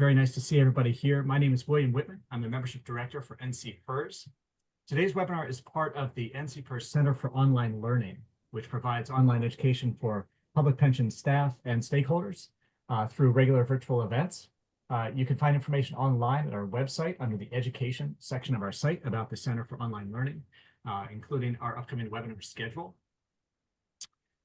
Very nice to see everybody here. My name is William Whitman. I'm the Membership Director for NCPERS. Today's webinar is part of the NCPERS Center for Online Learning, which provides online education for public pension staff and stakeholders through regular virtual events. You can find information online at our website under the Education section of our site about the Center for Online Learning, including our upcoming webinar schedule.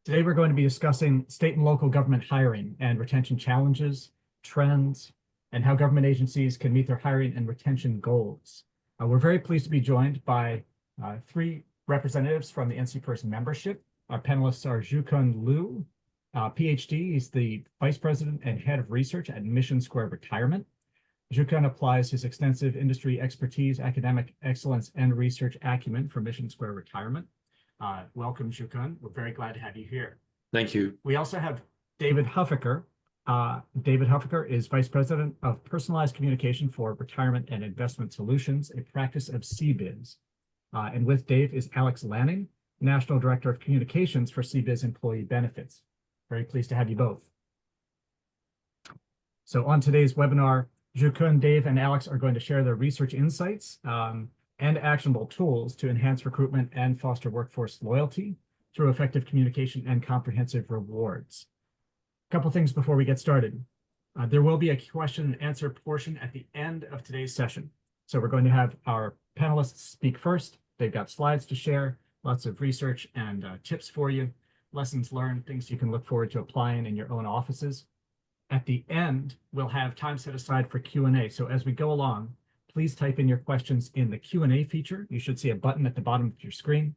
Today, we're going to be discussing state and local government hiring and retention challenges, trends, and how government agencies can meet their hiring and retention goals. We're very pleased to be joined by three representatives from the NCPERS membership. Our panelists are Zhukun Liu, PhD. He's the Vice President and Head of Research at Mission Square Retirement. Zhukun applies his extensive industry expertise, academic excellence, and research acumen for Mission Square Retirement. Welcome, Zhukun. We're very glad to have you here. Thank you. We also have David Huffaker. David Huffaker is Vice President of Personalized Communication for Retirement and Investment Solutions, a practice of CBIZ. And with Dave is Alex Lanning, National Director of Communications for CBIZ Employee Benefits. Very pleased to have you both. So on today's webinar, Zhukun, Dave, and Alex are going to share their research insights and actionable tools to enhance recruitment and foster workforce loyalty through effective communication and comprehensive rewards. A couple things before we get started. There will be a question and answer portion at the end of today's session. So we're going to have our panelists speak first. They've got slides to share, lots of research and tips for you, lessons learned, things you can look forward to applying in your own offices. At the end, we'll have time set aside for Q&A. So as we go along, please type in your questions in the Q&A feature. You should see a button at the bottom of your screen.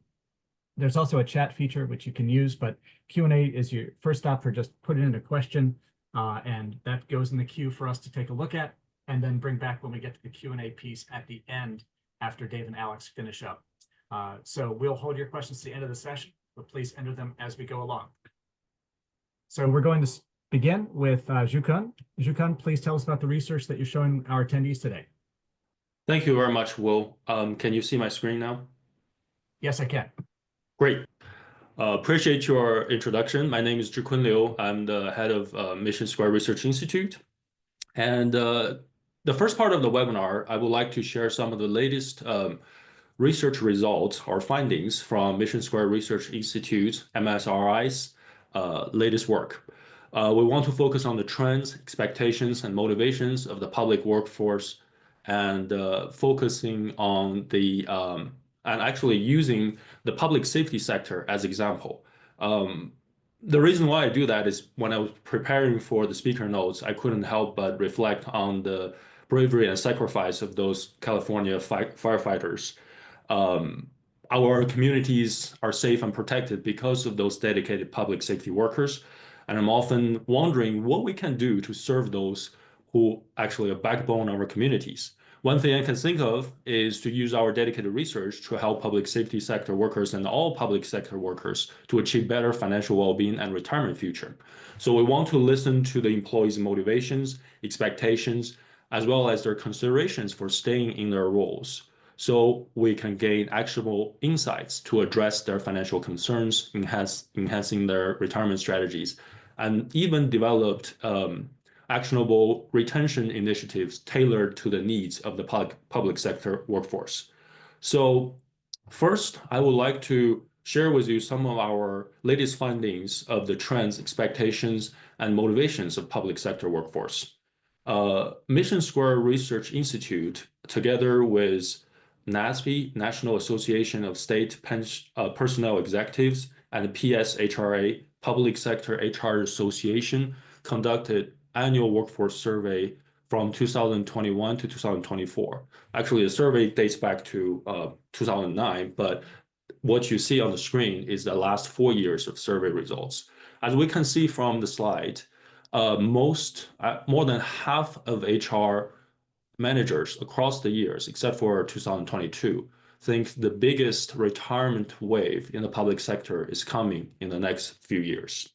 There's also a chat feature which you can use, but Q&A is your first stop for just putting in a question, and that goes in the queue for us to take a look at, and then bring back when we get to the Q&A piece at the end after Dave and Alex finish up. So we'll hold your questions to the end of the session, but please enter them as we go along. So we're going to begin with Zhukun. Zhukun, please tell us about the research that you're showing our attendees today. Thank you very much, Will. Can you see my screen now? Yes, I can. Great. Appreciate your introduction. My name is Zhukun Liu. I'm the head of Mission Square Research Institute. And the first part of the webinar, I would like to share some of the latest research results or findings from Mission Square Research Institute, MSRI's latest work. We want to focus on the trends, expectations, and motivations of the public workforce, and focusing on the and actually using the public safety sector as example. The reason why I do that is when I was preparing for the speaker notes, I couldn't help but reflect on the bravery and sacrifice of those California firefighters. Our communities are safe and protected because of those dedicated public safety workers. And I'm often wondering what we can do to serve those who actually are backbone of our communities. One thing I can think of is to use our dedicated research to help public safety sector workers and all public sector workers to achieve better financial well-being and retirement future. So we want to listen to the employees' motivations, expectations, as well as their considerations for staying in their roles, so we can gain actionable insights to address their financial concerns, enhancing their retirement strategies, and even developed actionable retention initiatives tailored to the needs of the public sector workforce. So first, I would like to share with you some of our latest findings of the trends, expectations, and motivations of public sector workforce. Mission Square Research Institute, together with NASPE, National Association of State Personnel Executives, and the PSHRA, Public Sector HR Association, conducted annual workforce survey from 2021 to 2024. Actually, the survey dates back to 2009, but what you see on the screen is the last 4 years of survey results. As we can see from the slide, more than half of HR managers across the years, except for 2022, think the biggest retirement wave in the public sector is coming in the next few years.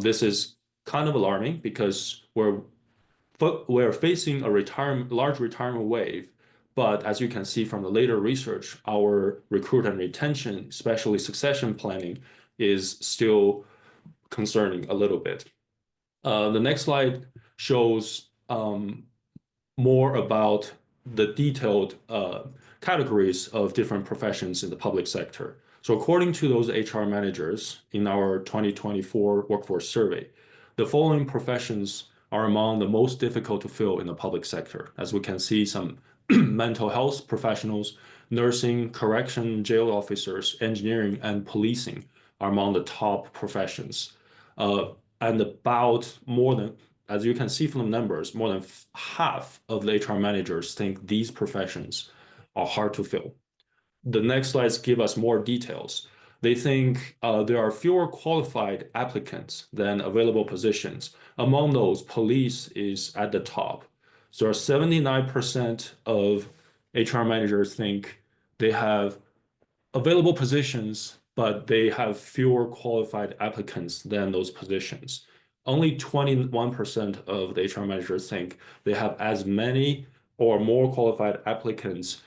This is kind of alarming because we're facing a large retirement wave, but as you can see from the later research, our recruit and retention, especially succession planning, is still concerning a little bit. The next slide shows more about the detailed categories of different professions in the public sector. So according to those HR managers in our 2024 workforce survey, the following professions are among the most difficult to fill in the public sector. As we can see, some mental health professionals, nursing, correction, jail officers, engineering, and policing are among the top professions. And about more than, as you can see from the numbers, more than half of the HR managers think these professions are hard to fill. The next slides give us more details. They think there are fewer qualified applicants than available positions. Among those, police is at the top. So 79% of HR managers think they have available positions, but they have fewer qualified applicants than those positions. Only 21% of the HR managers think they have as many or more qualified applicants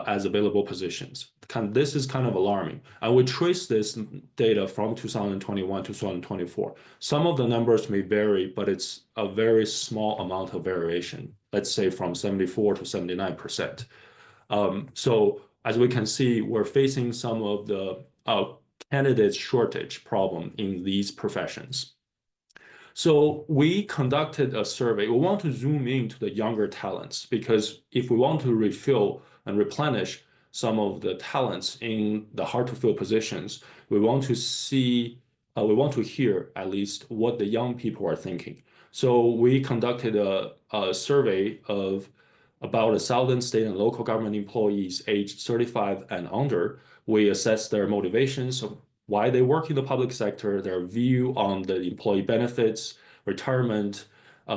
as available positions. This is kind of alarming. And we trace this data from 2021 to 2024. Some of the numbers may vary, but it's a very small amount of variation, let's say from 74 to 79%. So as we can see, we're facing some of the candidate shortage problem in these professions. So we conducted a survey. We want to zoom into the younger talents because if we want to refill and replenish some of the talents in the hard to fill positions, we want to hear at least what the young people are thinking. So we conducted a survey of about 1,000 state and local government employees aged 35 and under. We assessed their motivations of why they work in the public sector, their view on the employee benefits, retirement,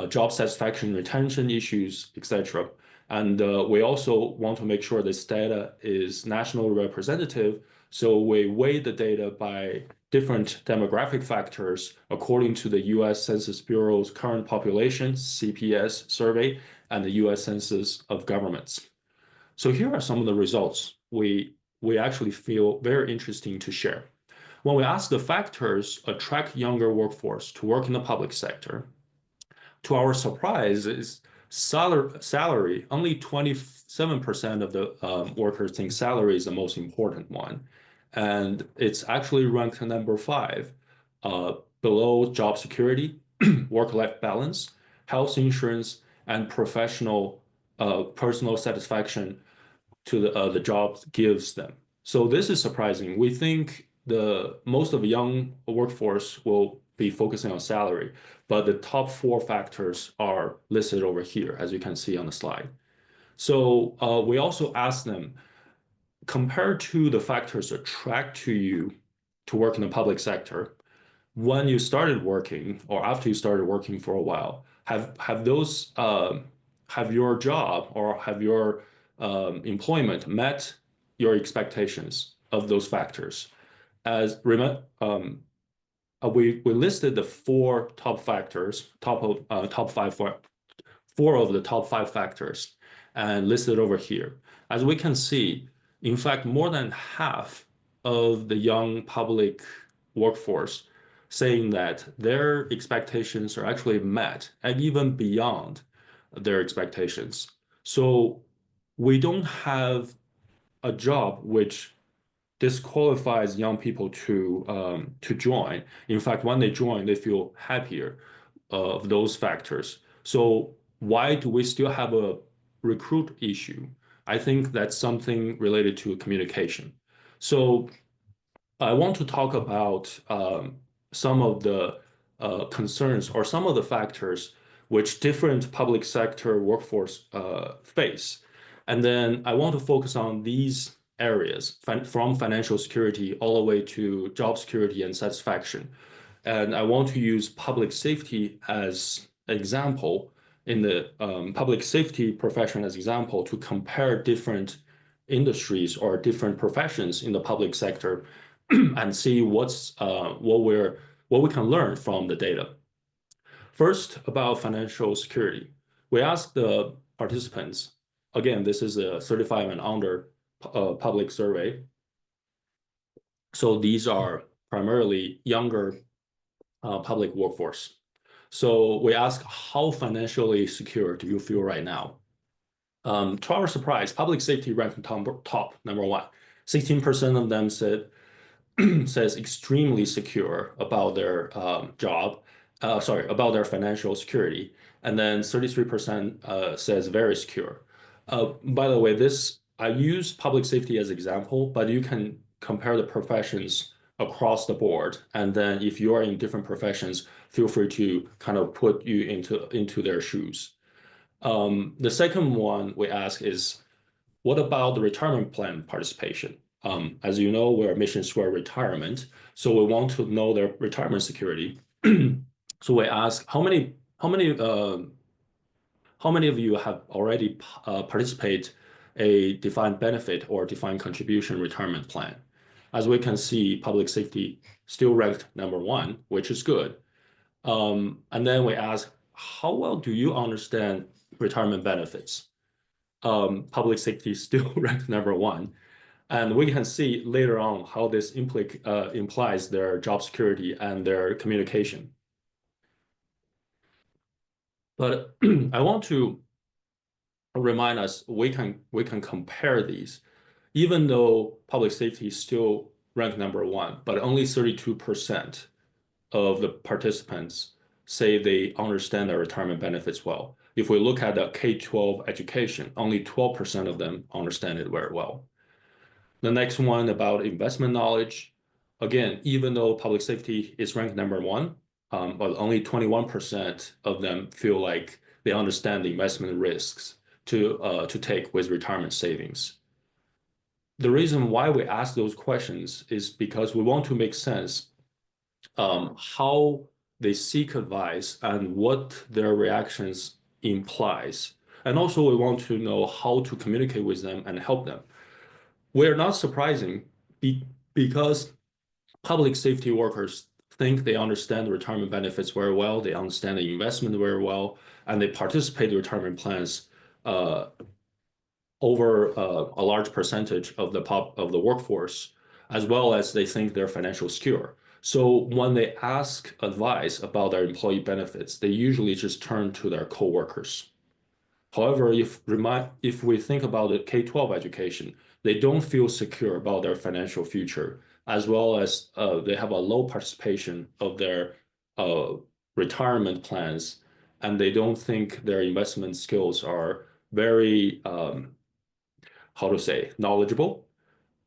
job satisfaction, retention issues, etc. And we also want to make sure this data is nationally representative. So we weigh the data by different demographic factors according to the US Census Bureau's current population, CPS survey, and the US Census of Governments. So here are some of the results we actually feel very interesting to share. When we ask the factors attract younger workforce to work in the public sector, to our surprise is salary. Only 27% of the workers think salary is the most important one. And it's actually ranked number 5, below job security, work-life balance, health insurance, and personal satisfaction to the job gives them. So this is surprising. We think most of the young workforce will be focusing on salary, but the top 4 factors are listed over here, as you can see on the slide. So we also asked them, compared to the factors attract you to work in the public sector, when you started working or after you started working for a while, have your job or have your employment met your expectations of those factors? As we listed the 4 top factors, four of the top 5 factors, and listed over here. As we can see, in fact, more than half of the young public workforce saying that their expectations are actually met and even beyond their expectations. So we don't have a job which disqualifies young people to join. In fact, when they join, they feel happier of those factors. So why do we still have a recruit issue? I think that's something related to communication. So I want to talk about some of the concerns or some of the factors which different public sector workforce face. And then I want to focus on these areas from financial security all the way to job security and satisfaction. And I want to use public safety as an example in the public safety profession as example to compare different industries or different professions in the public sector and see what we can learn from the data. First, about financial security. We asked the participants, again, this is a 35 and under public survey. So these are primarily younger public workforce. So we ask, how financially secure do you feel right now? To our surprise, public safety ranked top number one. 16% of them said says extremely secure about their job, about their financial security, and then 33% says very secure. By the way, this I use public safety as example, but you can compare the professions across the board, and then if you are in different professions, feel free to kind of put you into their shoes. The second one we ask is, what about the retirement plan participation? As you know, we're Mission Square Retirement, so we want to know their retirement security. So we ask, how many of you have already participate a defined benefit or defined contribution retirement plan? As we can see, public safety still ranked number one, which is good. And then we ask, how well do you understand retirement benefits? Public safety still ranked number one. And we can see later on how this implies their job security and their communication. But I want to remind us we can compare these, even though public safety still ranked number one, but only 32% of the participants say they understand their retirement benefits well. If we look at the K-12 education, only 12% of them understand it very well. The next one about investment knowledge. Again, even though public safety is ranked number one, but only 21% of them feel like they understand the investment risks to take with retirement savings. The reason why we ask those questions is because we want to make sense how they seek advice and what their reactions implies. And also we want to know how to communicate with them and help them. We're not surprising because public safety workers think they understand the retirement benefits very well, they understand the investment very well, and they participate in retirement plans over a large percentage of the workforce, as well as they think they're financially secure. So when they ask advice about their employee benefits, they usually just turn to their coworkers. However, if we think about the K-12 education, they don't feel secure about their financial future, as well as they have a low participation of their retirement plans, and they don't think their investment skills are very, how to say, knowledgeable.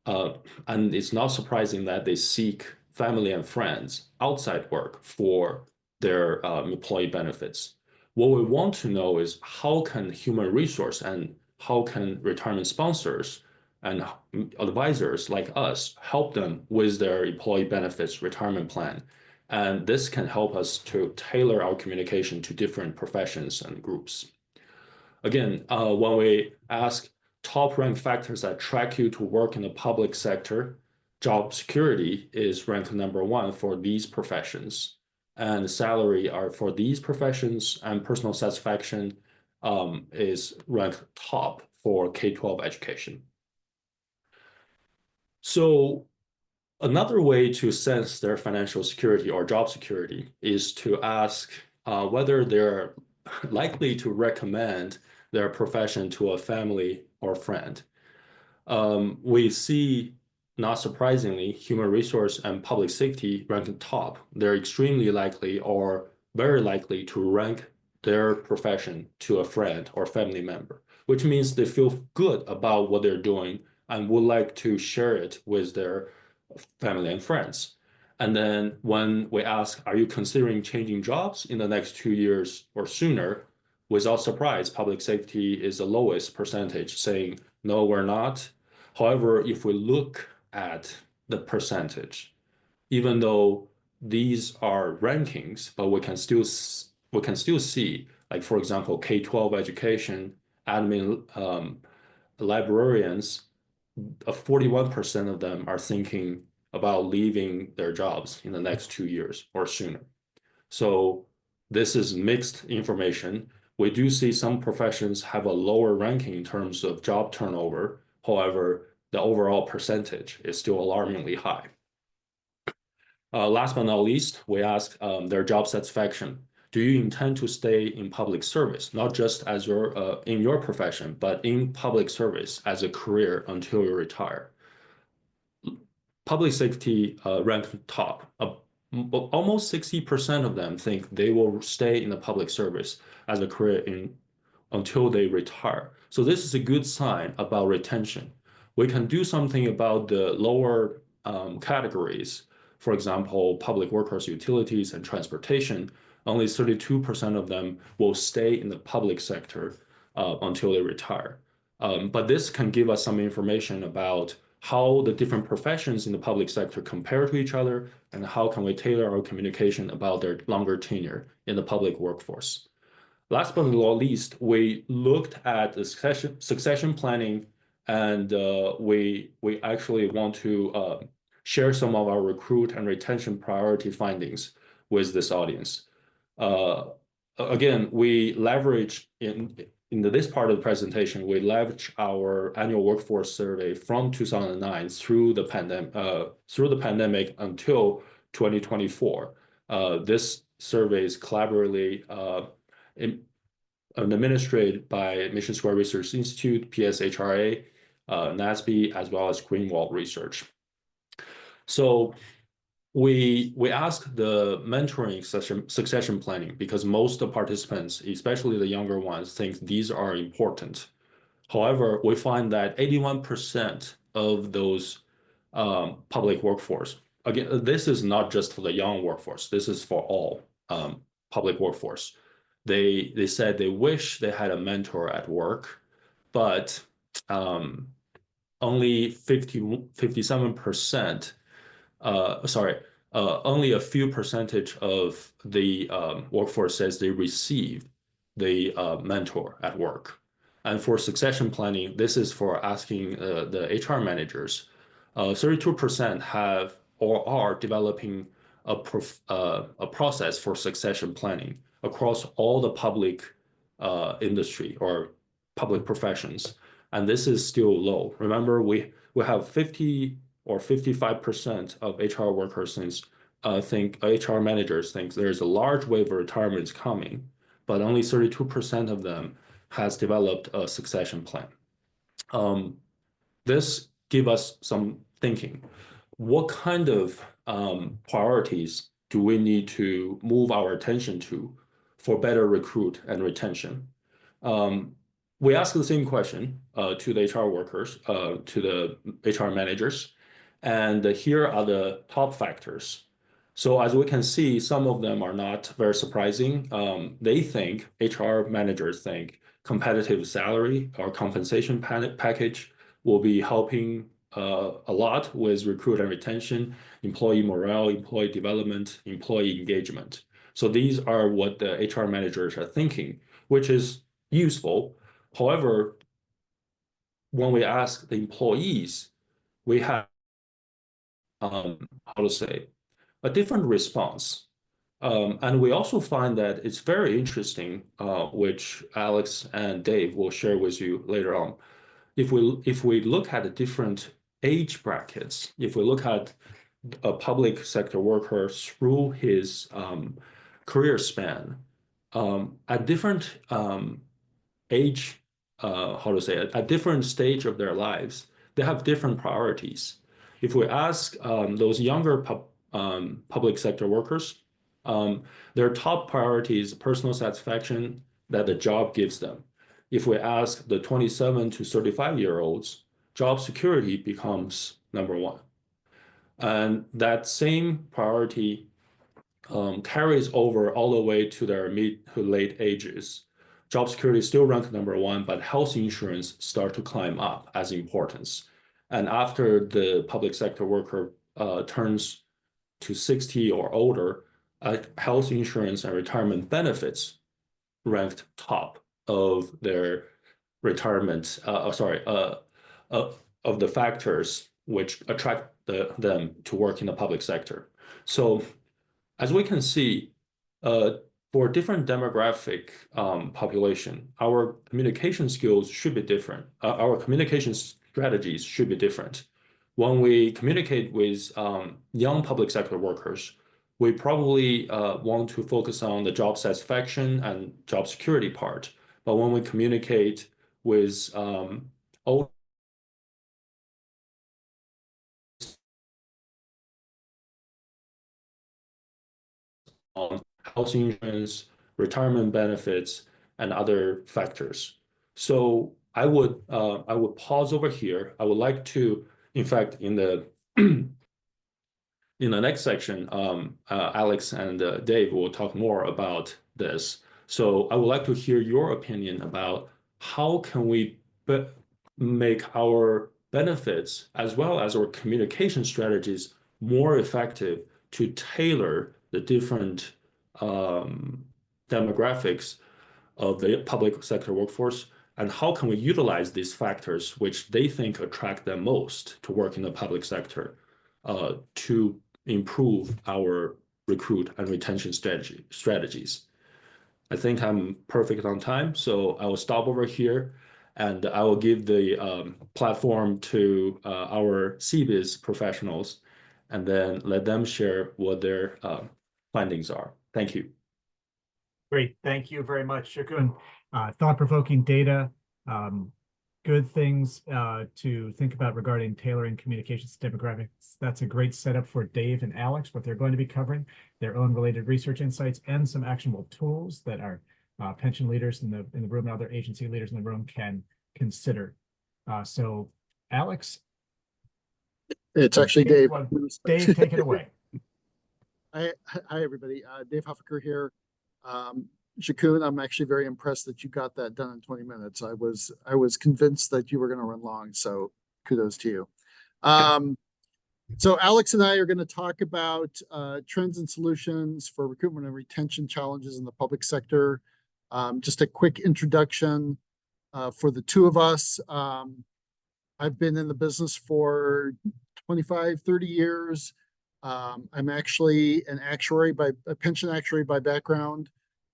And it's not surprising that they seek family and friends outside work for their employee benefits. What we want to know is how can human resource and how can retirement sponsors and advisors like us help them with their employee benefits retirement plan. And this can help us to tailor our communication to different professions and groups. Again, when we ask top ranked factors that attract you to work in the public sector, job security is ranked number one for these professions. And salary are for these professions, and personal satisfaction is ranked top for K-12 education. So another way to sense their financial security or job security is to ask whether they're likely to recommend their profession to a family or friend. We see, not surprisingly, human resource and public safety rank top. They're extremely likely or very likely to rank their profession to a friend or family member, which means they feel good about what they're doing and would like to share it with their family and friends. And then when we ask, are you considering changing jobs in the next 2 years or sooner? Without surprise, public safety is the lowest percentage, saying, no, we're not. However, if we look at the percentage, even though these are rankings, but we can still see, like for example, K-12 education, admin, librarians, 41% of them are thinking about leaving their jobs in the next 2 years or sooner. So this is mixed information. We do see some professions have a lower ranking in terms of job turnover. However, the overall percentage is still alarmingly high. Last but not least, we ask their job satisfaction. do you intend to stay in public service, not just as in your profession, but in public service as a career until you retire? Public safety ranked top. Almost 60% of them think they will stay in the public service as a career until they retire. So this is a good sign about retention. We can do something about the lower categories. For example, public workers, utilities, and transportation. Only 32% of them will stay in the public sector until they retire. But this can give us some information about how the different professions in the public sector compare to each other, and how can we tailor our communication about their longer tenure in the public workforce. Last but not least, we looked at the succession planning, and we actually want to share some of our recruit and retention priority findings with this audience. Again, we leverage in this part of the presentation, we leverage our annual workforce survey from 2009 through the pandemic until 2024. This survey is collaboratively administered by Mission Square Research Institute, PSHRA, NASB, as well as Greenwald Research. So we asked the mentoring succession planning because most of the participants, especially the younger ones, think these are important. However, we find that 81% of those public workforce, again, this is not just for the young workforce, this is for all public workforce. They said they wish they had a mentor at work, but only 57%, only a few percentage of the workforce says they received the mentor at work. And for succession planning, this is for asking the HR managers. 32% have or are developing a process for succession planning across all the public industry or public professions. And this is still low. Remember, we have 50 or 55% of HR workers think HR managers think there's a large wave of retirements coming, but only 32% of them has developed a succession plan. This gives us some thinking. What kind of priorities do we need to move our attention to for better recruit and retention? We ask the same question to the HR workers, to the HR managers, and here are the top factors. So as we can see, some of them are not very surprising. They think, HR managers think, competitive salary or compensation package will be helping a lot with recruit and retention, employee morale, employee development, employee engagement. So these are what the HR managers are thinking, which is useful. However, when we ask the employees, we have, how to say, a different response. And we also find that it's very interesting, which Alex and Dave will share with you later on. If we look at the different age brackets, if we look at a public sector worker through his career span, at different age, at different stage of their lives, they have different priorities. If we ask those younger public sector workers, their top priority is personal satisfaction that the job gives them. If we ask the 27 to 35-year-olds, job security becomes number one. And that same priority carries over all the way to their mid to late ages. Job security still ranked number one, but health insurance start to climb up as importance. And after the public sector worker turns to 60 or older, health insurance and retirement benefits ranked top of their retirement, of the factors which attract them to work in the public sector. So as we can see, for different demographic population, our communication skills should be different. Our communication strategies should be different. When we communicate with young public sector workers, we probably want to focus on the job satisfaction and job security part. But when we communicate with all on health insurance, retirement benefits, and other factors. So I would pause over here. I would like to, in fact, in the in the next section, Alex and Dave will talk more about this. So I would like to hear your opinion about how can we make our benefits as well as our communication strategies more effective to tailor the different demographics of the public sector workforce, and how can we utilize these factors which they think attract them most to work in the public sector to improve our recruit and retention strategies. I think I'm perfect on time, so I will stop over here and I will give the platform to our CBIZ professionals and then let them share what their findings are. Thank you. Great, thank you very much, Shikun. Thought-provoking data, good things to think about regarding tailoring communications to demographics. That's a great setup for Dave and Alex, what they're going to be covering, their own related research insights, and some actionable tools that our pension leaders in the room and other agency leaders in the room can consider. So, Alex? It's actually Dave. Dave, take it away. Hi, everybody. Dave Huffaker here. Shikun, I'm actually very impressed that you got that done in 20 minutes. I was convinced that you were going to run long, so kudos to you. So Alex and I are going to talk about trends and solutions for recruitment and retention challenges in the public sector. Just a quick introduction for the two of us. I've been in the business for 25, 30 years. I'm actually a pension actuary by background.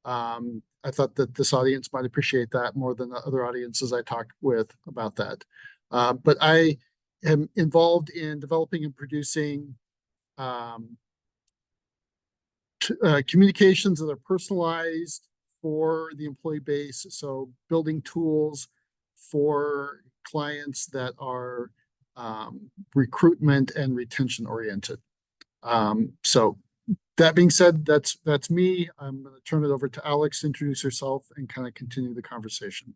I thought that this audience might appreciate that more than the other audiences I talked with about that. But I am involved in developing and producing communications that are personalized for the employee base. So building tools for clients that are recruitment and retention oriented. So that being said, that's me. I'm going to turn it over to Alex to introduce herself and kind of continue the conversation.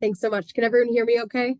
Thanks so much. Can everyone hear me okay?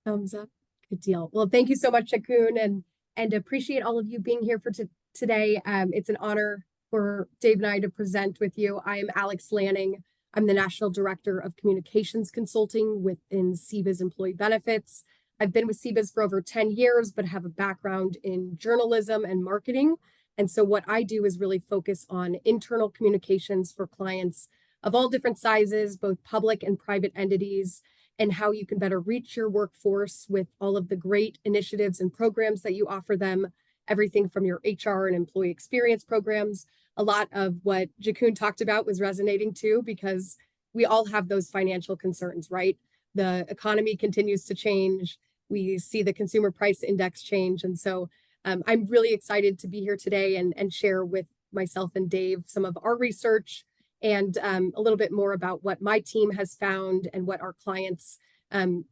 Thumbs up. Good deal. Well, thank you so much, Shikun, and appreciate all of you being here for today. It's an honor for Dave and I to present with you. I am Alex Lanning. I'm the National Director of Communications Consulting within CBIZ Employee Benefits. I've been with CBIZ for over 10 years, but have a background in journalism and marketing. And so what I do is really focus on internal communications for clients of all different sizes, both public and private entities, and how you can better reach your workforce with all of the great initiatives and programs that you offer them, everything from your HR and employee experience programs. A lot of what Shikun talked about was resonating too, because we all have those financial concerns, right? The economy continues to change. We see the consumer price index change. And so I'm really excited to be here today and share with myself and Dave some of our research and a little bit more about what my team has found and what our clients,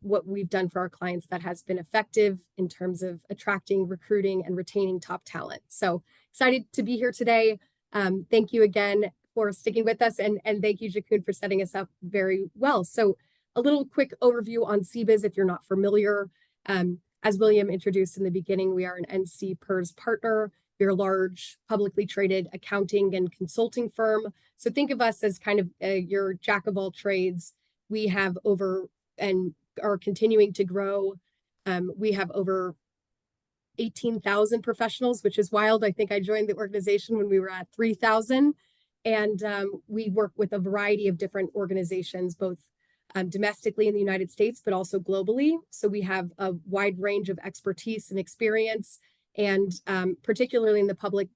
what we've done for our clients that has been effective in terms of attracting, recruiting, and retaining top talent. So excited to be here today. Thank you again for sticking with us, and thank you, Shikun, for setting us up very well. So a little quick overview on CBIZ if you're not familiar. As William introduced in the beginning, we are an NCPERS partner. We're a large publicly traded accounting and consulting firm. So think of us as kind of your jack of all trades. We have over and are continuing to grow. We have over 18,000 professionals, which is wild. I think I joined the organization when we were at 3,000. And we work with a variety of different organizations, both domestically in the United States, but also globally. So we have a wide range of expertise and experience, and particularly in the public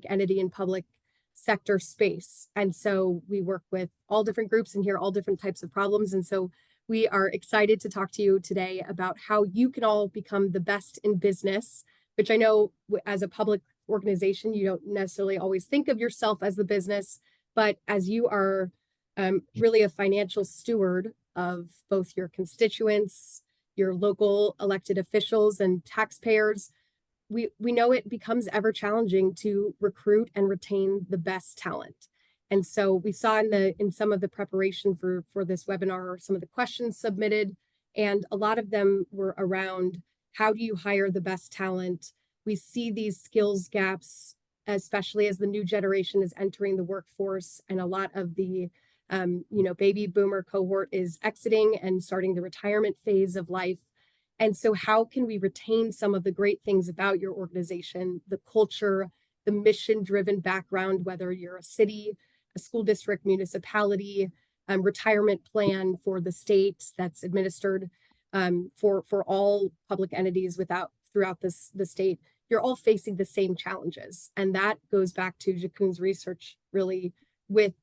entity and public sector space. And so we work with all different groups and hear all different types of problems. And so we are excited to talk to you today about how you can all become the best in business which I know as a public organization, you don't necessarily always think of yourself as the business, but as you are really a financial steward of both your constituents, your local elected officials and taxpayers, we know it becomes ever challenging to recruit and retain the best talent. And so we saw in some of the preparation for this webinar, some of the questions submitted, and a lot of them were around how do you hire the best talent? We see these skills gaps, especially as the new generation is entering the workforce, and a lot of the baby boomer cohort is exiting and starting the retirement phase of life. And so how can we retain some of the great things about your organization, the culture, the mission-driven background, whether you're a city, a school district, municipality, retirement plan for the state that's administered for all public entities throughout the state. You're all facing the same challenges. And that goes back to Jakun's research really with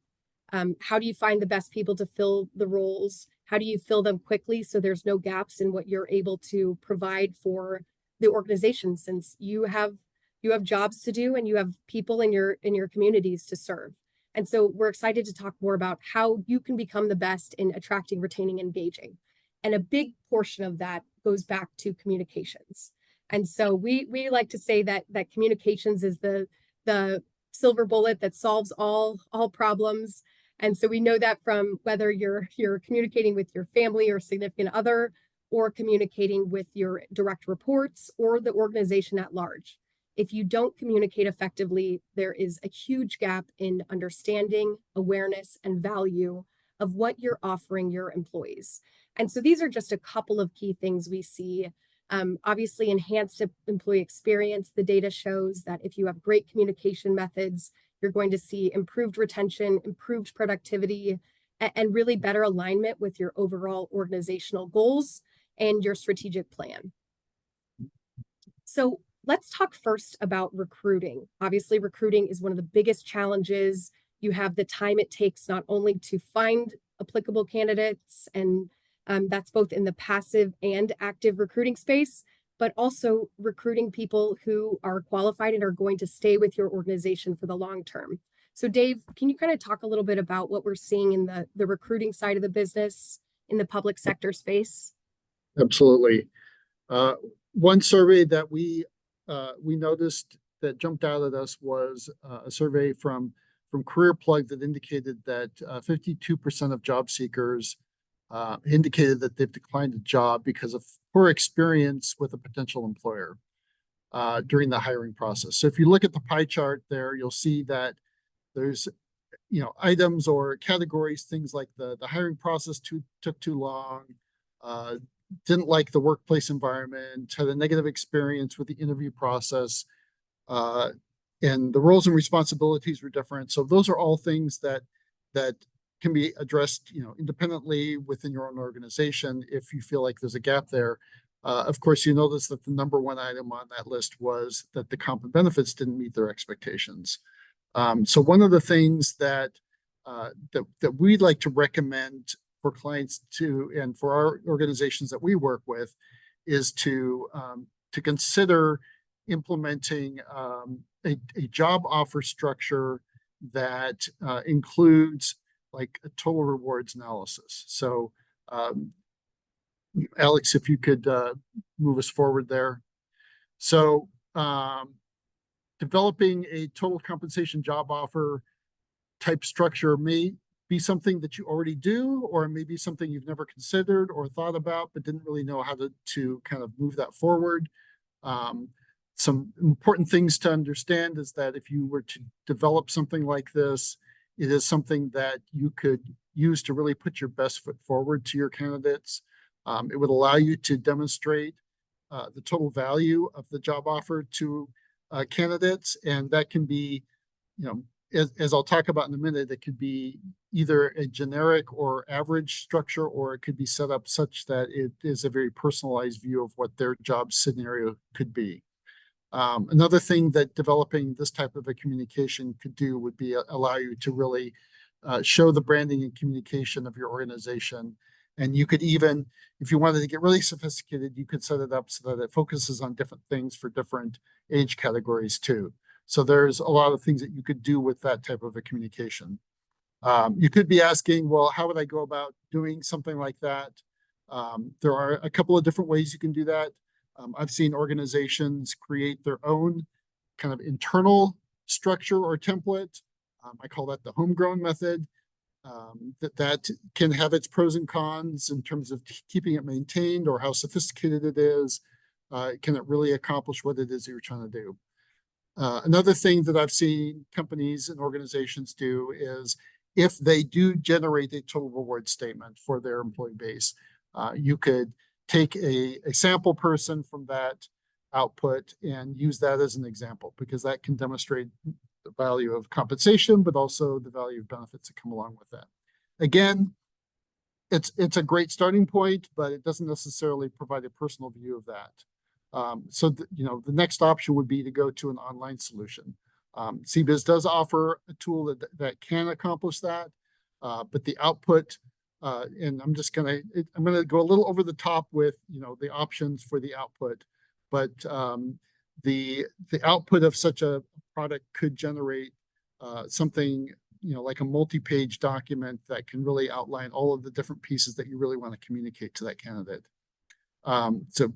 how do you find the best people to fill the roles? How do you fill them quickly so there's no gaps in what you're able to provide for the organization, since you have jobs to do and you have people in your communities to serve. And so we're excited to talk more about how you can become the best in attracting, retaining, engaging. And a big portion of that goes back to communications. And so we like to say that communications is the silver bullet that solves all problems. And so we know that from whether you're communicating with your family or significant other, or communicating with your direct reports or the organization at large. If you don't communicate effectively, there is a huge gap in understanding, awareness, and value of what you're offering your employees. And so these are just a couple of key things we see. Obviously, enhanced employee experience. The data shows that if you have great communication methods, you're going to see improved retention, improved productivity, and really better alignment with your overall organizational goals and your strategic plan. So let's talk first about recruiting. Obviously, recruiting is one of the biggest challenges. You have the time it takes not only to find applicable candidates, and that's both in the passive and active recruiting space, but also recruiting people who are qualified and are going to stay with your organization for the long term. So Dave, can you kind of talk a little bit about what we're seeing in the recruiting side of the business in the public sector space? Absolutely. One survey that we noticed that jumped out at us was a survey from Career Plug that indicated that 52% of job seekers indicated that they've declined a job because of poor experience with a potential employer during the hiring process. So if you look at the pie chart there, you'll see that there's items or categories, things like the hiring process took too long, didn't like the workplace environment, had a negative experience with the interview process, and the roles and responsibilities were different. So those are all things that can be addressed, independently within your own organization if you feel like there's a gap there. Of course, you notice that the number one item on that list was that the comp and benefits didn't meet their expectations. So one of the things that we'd like to recommend for clients and for our organizations that we work with is to consider implementing a job offer structure that includes like a total rewards analysis. So Alex, if you could move us forward there. So developing a total compensation job offer type structure may be something that you already do, or maybe something you've never considered or thought about, but didn't really know how to kind of move that forward. Some important things to understand is that if you were to develop something like this, it is something that you could use to really put your best foot forward to your candidates. It would allow you to demonstrate the total value of the job offer to candidates, and that can be, as I'll talk about in a minute, it could be either a generic or average structure, or it could be set up such that it is a very personalized view of what their job scenario could be. Another thing that developing this type of a communication could do would be allow you to really show the branding and communication of your organization And you could even, if you wanted to get really sophisticated, you could set it up so that it focuses on different things for different age categories too. So there's a lot of things that you could do with that type of a communication. You could be asking, well, how would I go about doing something like that? There are a couple of different ways you can do that. I've seen organizations create their own kind of internal structure or template. I call that the homegrown method. That can have its pros and cons in terms of keeping it maintained or how sophisticated it is. Can it really accomplish what it is that you're trying to do? Another thing that I've seen companies and organizations do is if they do generate a total reward statement for their employee base, you could take a sample person from that output and use that as an example, because that can demonstrate the value of compensation, but also the value of benefits that come along with that. Again, it's a great starting point, but it doesn't necessarily provide a personal view of that. So the next option would be to go to an online solution. CBIZ does offer a tool that can accomplish that, but the output, and I'm gonna go a little over the top with the options for the output, but the output of such a product could generate something like a multi-page document that can really outline all of the different pieces that you really want to communicate to that candidate. So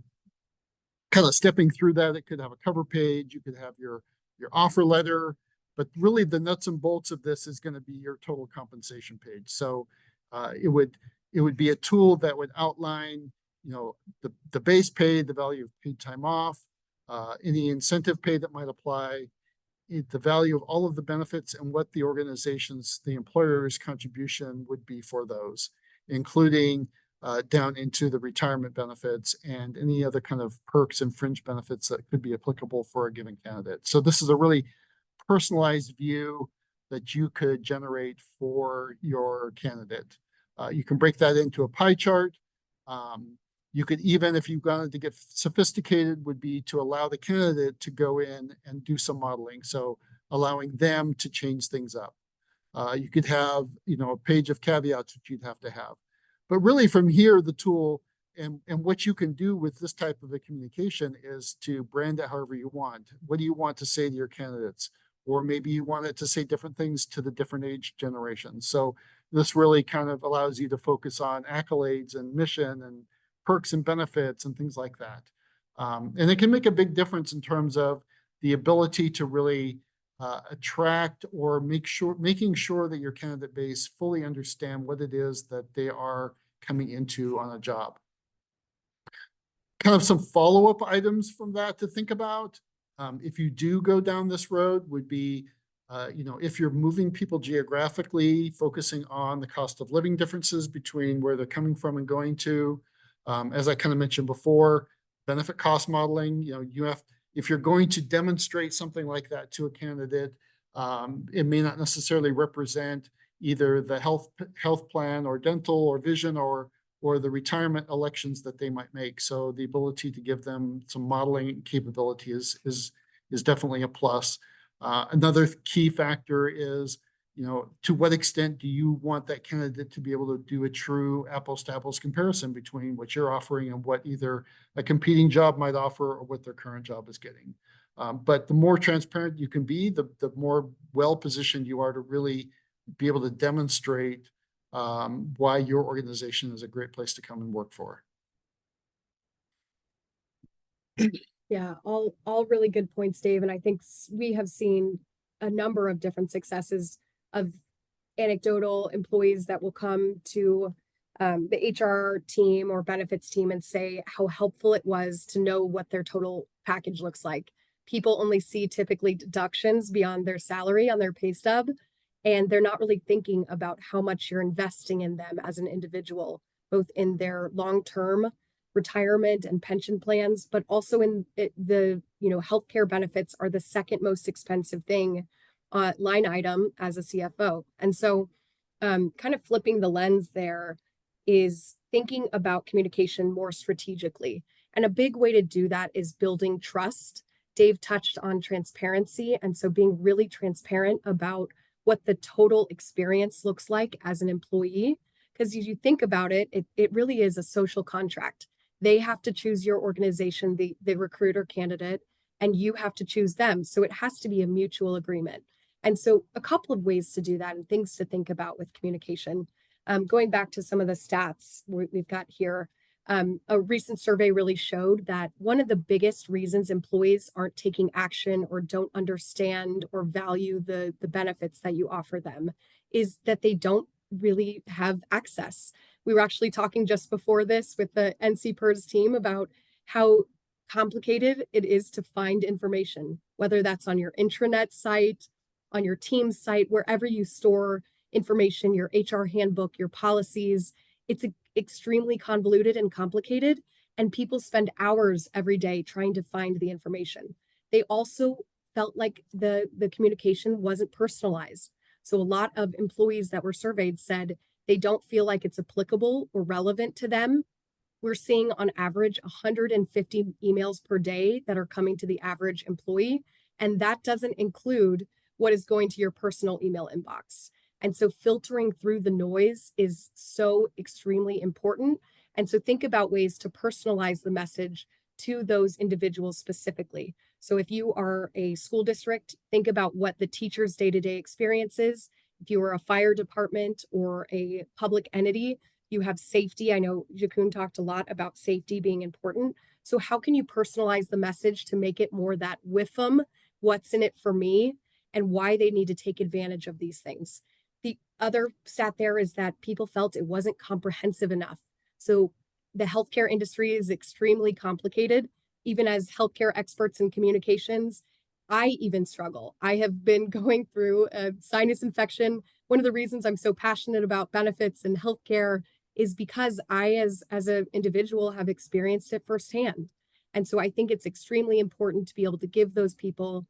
kind of stepping through that, it could have a cover page, you could have your offer letter, but really the nuts and bolts of this is going to be your total compensation page. So it would be a tool that would outline the base pay, the value of paid time off, any incentive pay that might apply, the value of all of the benefits, and what the employer's contribution would be for those, including down into the retirement benefits and any other kind of perks and fringe benefits that could be applicable for a given candidate. So this is a really personalized view that you could generate for your candidate. You can break that into a pie chart. You could even, if you wanted to get sophisticated, would be to allow the candidate to go in and do some modeling. So allowing them to change things up. You could have, a page of caveats that you'd have to have. But really from here, the tool and what you can do with this type of a communication is to brand it however you want. What do you want to say to your candidates? Or maybe you want it to say different things to the different age generations. So this really kind of allows you to focus on accolades and mission and perks and benefits and things like that. And it can make a big difference in terms of the ability to really attract or making sure that your candidate base fully understand what it is that they are coming into on a job. Kind of some follow-up items from that to think about. If you do go down this road would be, if you're moving people geographically, focusing on the cost of living differences between where they're coming from and going to. As I kind of mentioned before, benefit cost modeling, if you're going to demonstrate something like that to a candidate, it may not necessarily represent either the health plan or dental or vision or the retirement elections that they might make. So the ability to give them some modeling capability is definitely a plus. Another key factor is, to what extent do you want that candidate to be able to do a true apples to apples comparison between what you're offering and what either a competing job might offer or what their current job is getting. But the more transparent you can be, the more well-positioned you are to really be able to demonstrate why your organization is a great place to come and work for. Yeah, all really good points, Dave. And I think we have seen a number of different successes of anecdotal employees that will come to the HR team or benefits team and say how helpful it was to know what their total package looks like. People only see typically deductions beyond their salary on their pay stub, and they're not really thinking about how much you're investing in them as an individual, both in their long-term retirement and pension plans, but also in the healthcare benefits are the second most expensive thing line item as a CFO. And so kind of flipping the lens there is thinking about communication more strategically. And a big way to do that is building trust. Dave touched on transparency. And so being really transparent about what the total experience looks like as an employee Because as you think about it, it really is a social contract. They have to choose your organization, the recruiter candidate, and you have to choose them. So it has to be a mutual agreement. And so a couple of ways to do that and things to think about with communication. Going back to some of the stats we've got here, a recent survey really showed that one of the biggest reasons employees aren't taking action or don't understand or value the benefits that you offer them is that they don't really have access. We were actually talking just before this with the NCPERS team about how complicated it is to find information, whether that's on your intranet site, on your team's site, wherever you store information, your HR handbook, your policies. It's extremely convoluted and complicated, and people spend hours every day trying to find the information. They also felt like the communication wasn't personalized. So a lot of employees that were surveyed said they don't feel like it's applicable or relevant to them. We're seeing on average 150 emails per day that are coming to the average employee, and that doesn't include what is going to your personal email inbox. And so filtering through the noise is so extremely important. And so think about ways to personalize the message to those individuals specifically. So if you are a school district, think about what the teacher's day-to-day experience is. If you are a fire department or a public entity, you have safety. I know Jakun talked a lot about safety being important. So how can you personalize the message to make it more that WIFM, what's in it for me, and why they need to take advantage of these things? The other stat there is that people felt it wasn't comprehensive enough. So the healthcare industry is extremely complicated. Even as healthcare experts in communications, I even struggle. I have been going through a sinus infection. One of the reasons I'm so passionate about benefits and healthcare is because I, as an individual, have experienced it firsthand. And so I think it's extremely important to be able to give those people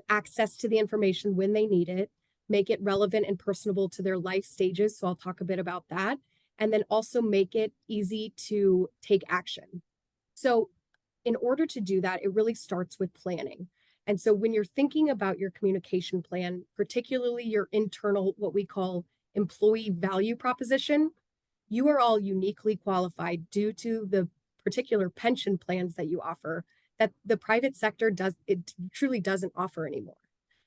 access to the information when they need it, make it relevant and personable to their life stages. So I'll talk a bit about that. And then also make it easy to take action. So in order to do that, it really starts with planning. And so when you're thinking about your communication plan, particularly your internal, what we call employee value proposition, you are all uniquely qualified due to the particular pension plans that you offer that the private sector truly doesn't offer anymore.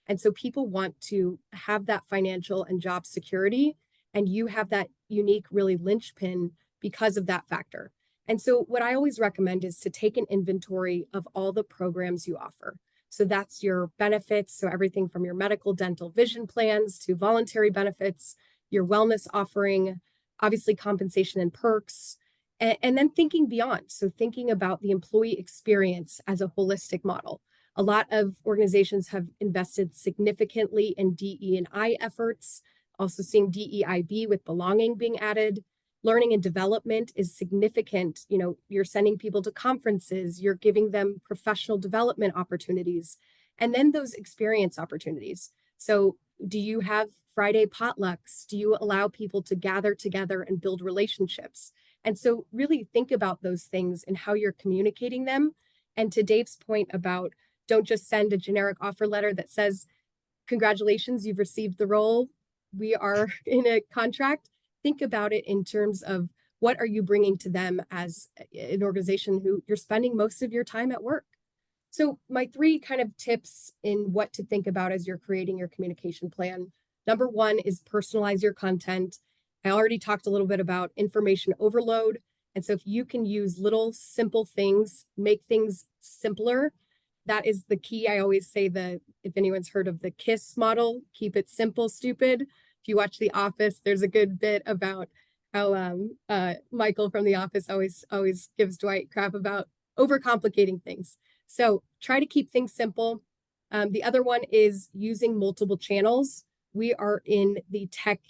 And so people want to have that financial and job security, and you have that unique, really linchpin because of that factor. And so what I always recommend is to take an inventory of all the programs you offer. So that's your benefits, so everything from your medical, dental, vision plans to voluntary benefits, your wellness offering, obviously compensation and perks, and then thinking beyond. So thinking about the employee experience as a holistic model. A lot of organizations have invested significantly in DE&I efforts, also seeing DEIB with belonging being added. Learning and development is significant. You know, you're sending people to conferences, you're giving them professional development opportunities, and then those experience opportunities. So do you have Friday potlucks? Do you allow people to gather together and build relationships? And so really think about those things and how you're communicating them. And to Dave's point about don't just send a generic offer letter that says, congratulations, you've received the role. We are in a contract. Think about it in terms of what are you bringing to them as an organization who you're spending most of your time at work. So my 3 kind of tips in what to think about as you're creating your communication plan. Number 1 is personalize your content. I already talked a little bit about information overload. And so if you can use little simple things, make things simpler, that is the key. I always say that if anyone's heard of the KISS model, keep it simple, stupid. If you watch The Office, there's a good bit about how Michael from The Office always gives Dwight crap about overcomplicating things. So try to keep things simple. The other one is using multiple channels. We are in the tech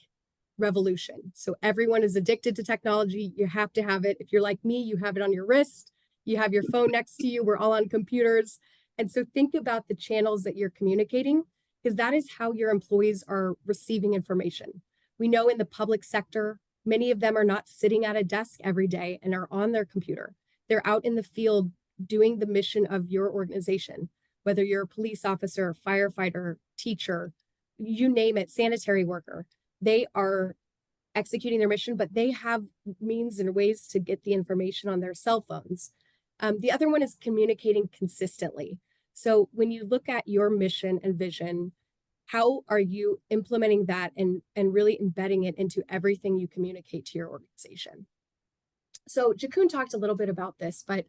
revolution. So everyone is addicted to technology. You have to have it. If you're like me, you have it on your wrist. You have your phone next to you. We're all on computers. And so think about the channels that you're communicating, because that is how your employees are receiving information. We know in the public sector, many of them are not sitting at a desk every day and are on their computer. They're out in the field doing the mission of your organization, whether you're a police officer, firefighter, teacher, you name it, sanitary worker. They are executing their mission, but they have means and ways to get the information on their cell phones. The other one is communicating consistently. So when you look at your mission and vision, how are you implementing that and really embedding it into everything you communicate to your organization? So Jakun talked a little bit about this, but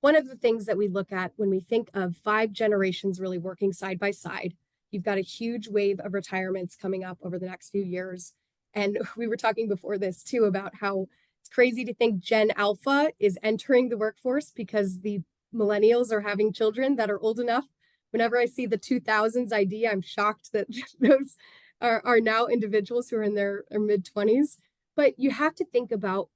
one of the things that we look at when we think of 5 generations really working side by side, you've got a huge wave of retirements coming up over the next few years. And we were talking before this too about how it's crazy to think Gen Alpha is entering the workforce because the millennials are having children that are old enough. Whenever I see the 2000s ID, I'm shocked that those are now individuals who are in their mid-20s. But you have to think about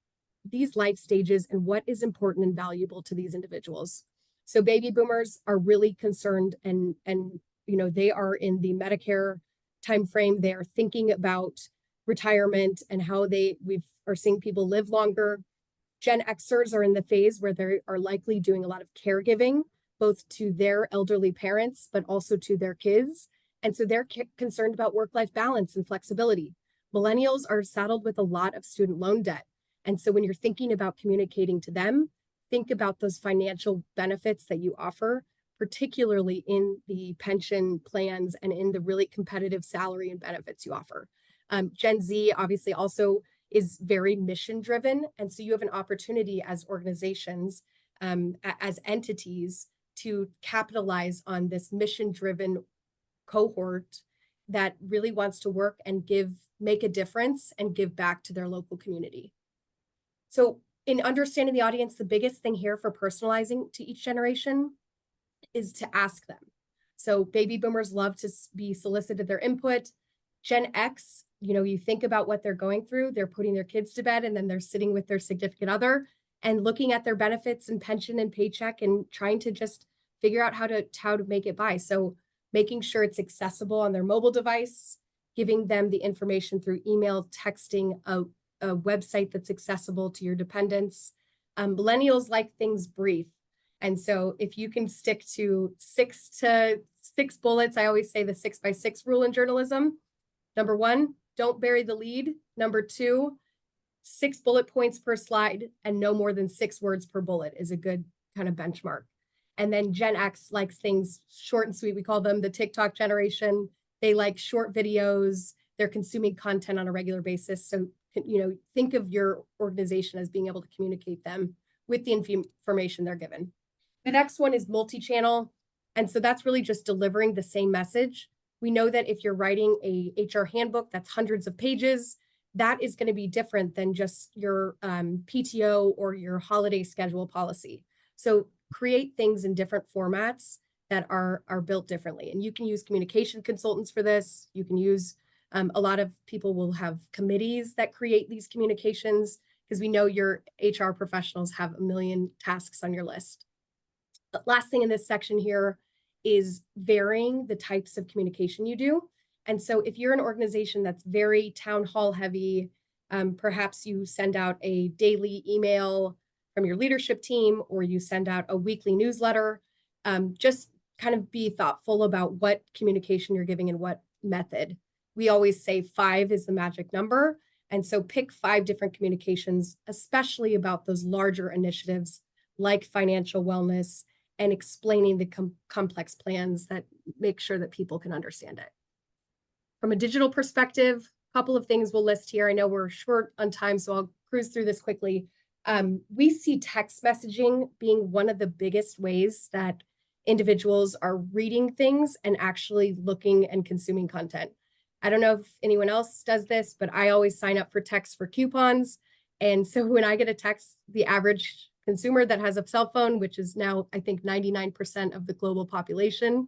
these life stages and what is important and valuable to these individuals. So baby boomers are really concerned and they are in the Medicare timeframe. They are thinking about retirement and how we are seeing people live longer. Gen Xers are in the phase where they are likely doing a lot of caregiving, both to their elderly parents, but also to their kids. And so they're concerned about work-life balance and flexibility. Millennials are saddled with a lot of student loan debt. And so when you're thinking about communicating to them, think about those financial benefits that you offer, particularly in the pension plans and in the really competitive salary and benefits you offer. Gen Z obviously also is very mission driven. And so you have an opportunity as organizations, as entities, to capitalize on this mission driven cohort that really wants to work and make a difference and give back to their local community. So in understanding the audience, the biggest thing here for personalizing to each generation is to ask them. So baby boomers love to be solicited their input. Gen X, you think about what they're going through. They're putting their kids to bed and then they're sitting with their significant other and looking at their benefits and pension and paycheck and trying to just figure out how to make it by. So making sure it's accessible on their mobile device, giving them the information through email, texting, a website that's accessible to your dependents. Millennials like things brief. And so if you can stick to 6 bullets, I always say the 6x6 rule in journalism. Number 1, don't bury the lead. Number 2, 6 bullet points per slide and no more than 6 words per bullet is a good kind of benchmark. And then Gen X likes things short and sweet. We call them the TikTok generation. They like short videos. They're consuming content on a regular basis. So, think of your organization as being able to communicate them with the information they're given. The next one is multi-channel. And so that's really just delivering the same message. We know that if you're writing a HR handbook that's hundreds of pages, that is going to be different than just your PTO or your holiday schedule policy. So create things in different formats that are built differently. And you can use communication consultants for this. You can use a lot of people will have committees that create these communications because we know your HR professionals have a million tasks on your list. The last thing in this section here is varying the types of communication you do. And so if you're an organization that's very town hall heavy, perhaps you send out a daily email from your leadership team, or you send out a weekly newsletter, just kind of be thoughtful about what communication you're giving and what method. We always say 5 is the magic number. And so pick 5 different communications, especially about those larger initiatives like financial wellness and explaining the complex plans that make sure that people can understand it. From a digital perspective, a couple of things we'll list here. I know we're short on time, so I'll cruise through this quickly. We see text messaging being one of the biggest ways that individuals are reading things and actually looking and consuming content. I don't know if anyone else does this, but I always sign up for text for coupons. And so when I get a text, the average consumer that has a cell phone, which is now, I think, 99% of the global population,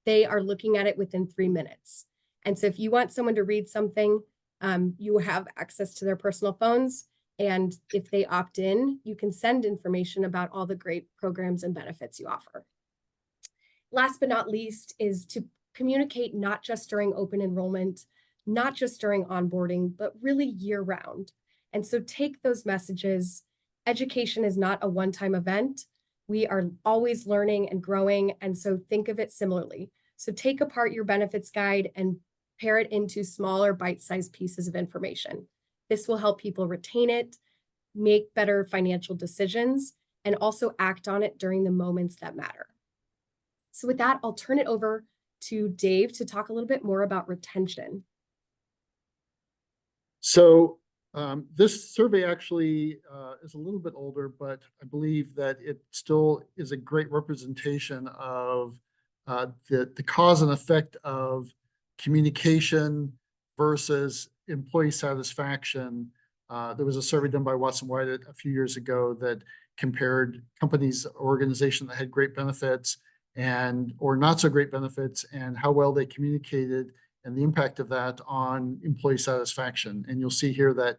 they are looking at it within 3 minutes. And so if you want someone to read something, you have access to their personal phones. And if they opt in, you can send information about all the great programs and benefits you offer. Last but not least is to communicate not just during open enrollment, not just during onboarding, but really year round. And so take those messages. Education is not a one-time event. We are always learning and growing. And so think of it similarly. So take apart your benefits guide and pair it into smaller bite-sized pieces of information. This will help people retain it, make better financial decisions, and also act on it during the moments that matter. So with that, I'll turn it over to Dave to talk a little bit more about retention. So this survey actually is a little bit older, but I believe that it still is a great representation of the cause and effect of communication versus employee satisfaction. There was a survey done by Watson White a few years ago that compared companies, organizations that had great benefits or not so great benefits, and how well they communicated and the impact of that on employee satisfaction. And you'll see here that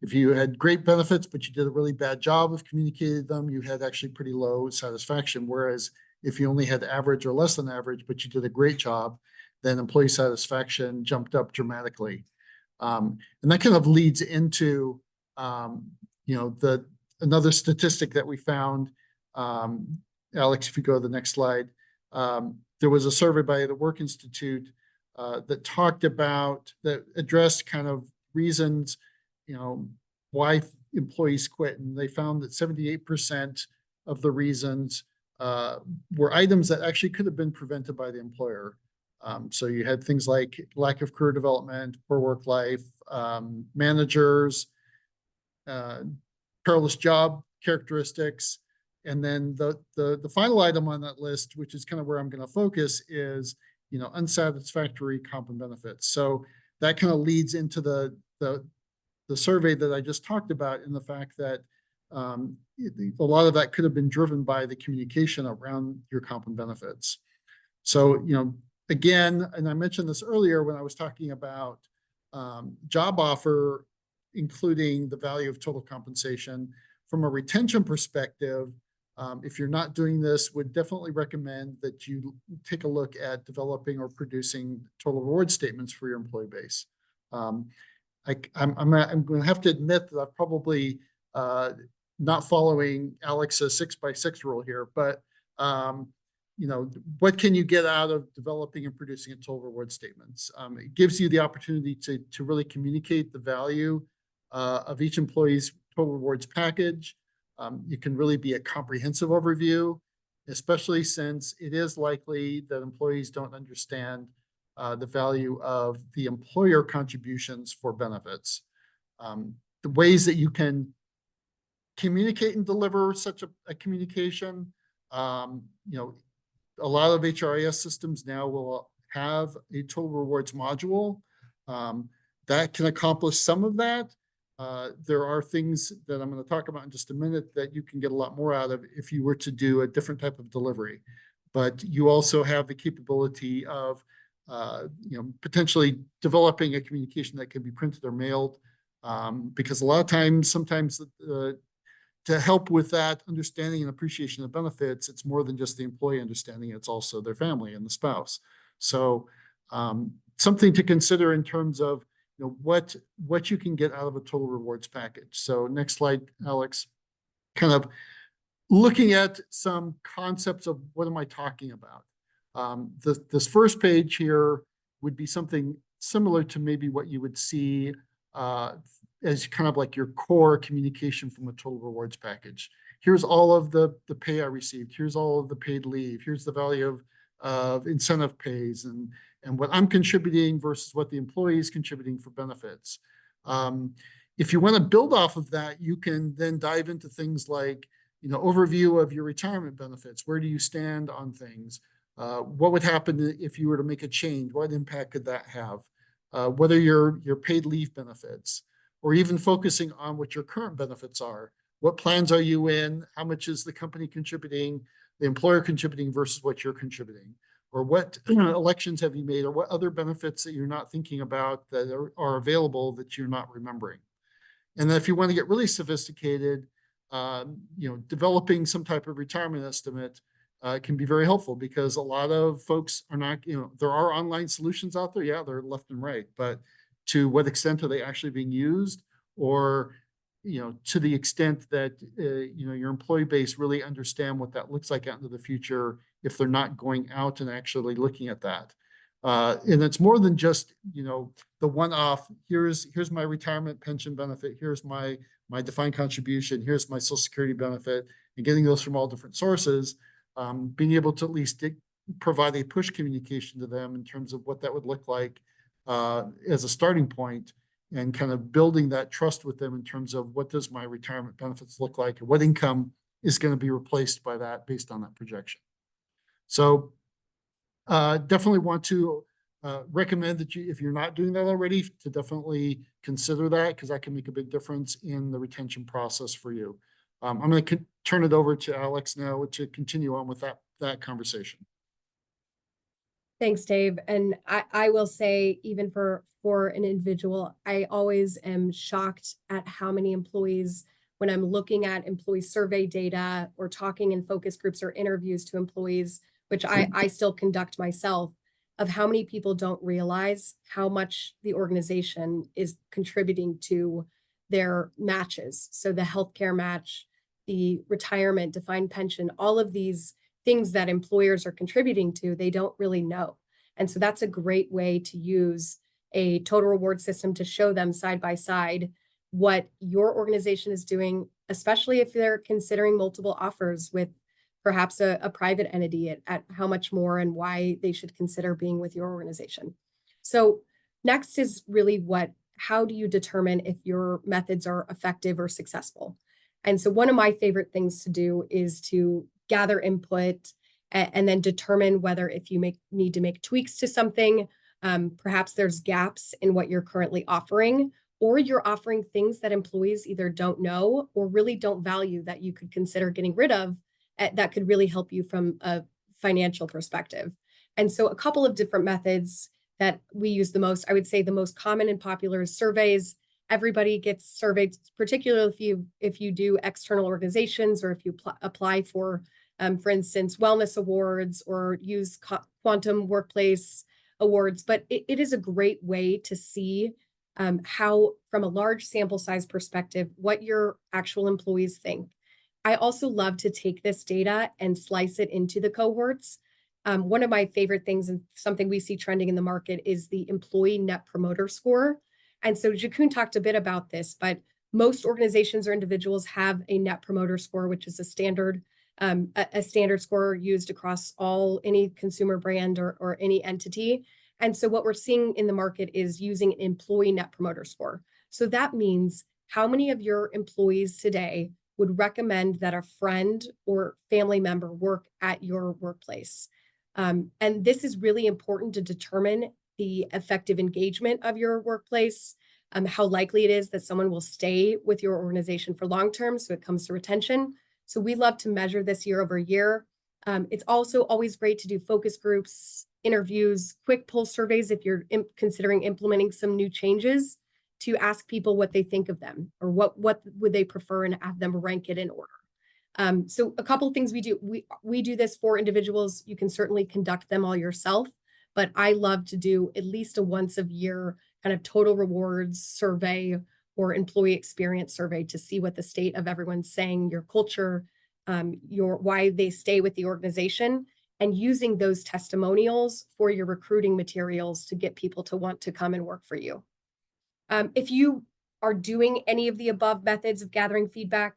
if you had great benefits, but you did a really bad job of communicating them, you had actually pretty low satisfaction. Whereas if you only had average or less than average, but you did a great job, then employee satisfaction jumped up dramatically. And that kind of leads into, another statistic that we found. Alex, if you go to the next slide, there was a survey by the Work Institute that addressed kind of reasons, why employees quit. And they found that 78% of the reasons were items that actually could have been prevented by the employer. So you had things like lack of career development, poor work life, managers, perilous job characteristics. And then the final item on that list, which is kind of where I'm going to focus, is unsatisfactory comp and benefits. So that kind of leads into the survey that I just talked about, in the fact that a lot of that could have been driven by the communication around your comp and benefits. So, again, and I mentioned this earlier when I was talking about job offer, including the value of total compensation. From a retention perspective, if you're not doing this, would definitely recommend that you take a look at developing or producing total reward statements for your employee base. I'm going to have to admit that I'm probably not following Alex's 6x6 rule here, but what can you get out of developing and producing a total reward statements? It gives you the opportunity to really communicate the value of each employee's total rewards package. It can really be a comprehensive overview, especially since it is likely that employees don't understand the value of the employer contributions for benefits. The ways that you can communicate and deliver such a communication, a lot of HRIS systems now will have a total rewards module that can accomplish some of that. There are things that I'm going to talk about in just a minute that you can get a lot more out of if you were to do a different type of delivery. But you also have the capability of potentially developing a communication that can be printed or mailed, because a lot of times, sometimes to help with that understanding and appreciation of benefits, it's more than just the employee understanding, it's also their family and the spouse. So something to consider in terms of what you can get out of a total rewards package. So next slide, Alex. Kind of looking at some concepts of what am I talking about. This first page here would be something similar to maybe what you would see as kind of like your core communication from a total rewards package. Here's all of the pay I received. Here's all of the paid leave. Here's the value of incentive pays and what I'm contributing versus what the employee is contributing for benefits. If you want to build off of that, you can then dive into things like, overview of your retirement benefits. Where do you stand on things? What would happen if you were to make a change? What impact could that have? What are your paid leave benefits? Or even focusing on what your current benefits are. What plans are you in? How much is the company contributing, the employer contributing versus what you're contributing? Or what elections have you made, or what other benefits that you're not thinking about that are available that you're not remembering? And then if you want to get really sophisticated, developing some type of retirement estimate can be very helpful, because a lot of folks are not, there are online solutions out there. Yeah, they're left and right, but to what extent are they actually being used? Or, to the extent that, your employee base really understand what that looks like out into the future if they're not going out and actually looking at that. And it's more than just, the one-off, here's my retirement pension benefit, here's my defined contribution, here's my Social Security benefit, and getting those from all different sources, being able to at least provide a push communication to them in terms of what that would look like as a starting point, and kind of building that trust with them in terms of what does my retirement benefits look like, and what income is going to be replaced by that based on that projection. So definitely want to recommend that you, if you're not doing that already, to definitely consider that, because that can make a big difference in the retention process for you. I'm going to turn it over to Alex now to continue on with that conversation. Thanks, Dave. And I will say, even for an individual, I always am shocked at how many employees, when I'm looking at employee survey data or talking in focus groups or interviews to employees, which I still conduct myself, of how many people don't realize how much the organization is contributing to their matches. So the healthcare match, the retirement, defined pension, all of these things that employers are contributing to, they don't really know. And so that's a great way to use a total reward system to show them side by side what your organization is doing, especially if they're considering multiple offers with perhaps a private entity, at how much more and why they should consider being with your organization. So next is really how do you determine if your methods are effective or successful? And so one of my favorite things to do is to gather input and then determine whether if you need to make tweaks to something, perhaps there's gaps in what you're currently offering, or you're offering things that employees either don't know or really don't value that you could consider getting rid of, that could really help you from a financial perspective. And so a couple of different methods that we use the most, I would say the most common and popular is surveys. Everybody gets surveyed, particularly if you do external organizations, or if you apply for instance, wellness awards, or use quantum workplace awards. But it is a great way to see how, from a large sample size perspective, what your actual employees think. I also love to take this data and slice it into the cohorts. One of my favorite things, and something we see trending in the market, is the employee net promoter score. And so Jakun talked a bit about this, but most organizations or individuals have a net promoter score, which is a standard score used across any consumer brand or any entity. And so what we're seeing in the market is using an employee net promoter score. So that means how many of your employees today would recommend that a friend or family member work at your workplace. And this is really important to determine the effective engagement of your workplace, how likely it is that someone will stay with your organization for long term. So it comes to retention. So we love to measure this year over year. It's also always great to do focus groups, interviews, quick pulse surveys if you're considering implementing some new changes, to ask people what they think of them, or what would they prefer, and have them rank it in order. So a couple of things we do. We do this for individuals. You can certainly conduct them all yourself, but I love to do at least a once a year kind of total rewards survey or employee experience survey to see what the state of everyone's saying, your culture, why they stay with the organization, and using those testimonials for your recruiting materials to get people to want to come and work for you. If you are doing any of the above methods of gathering feedback,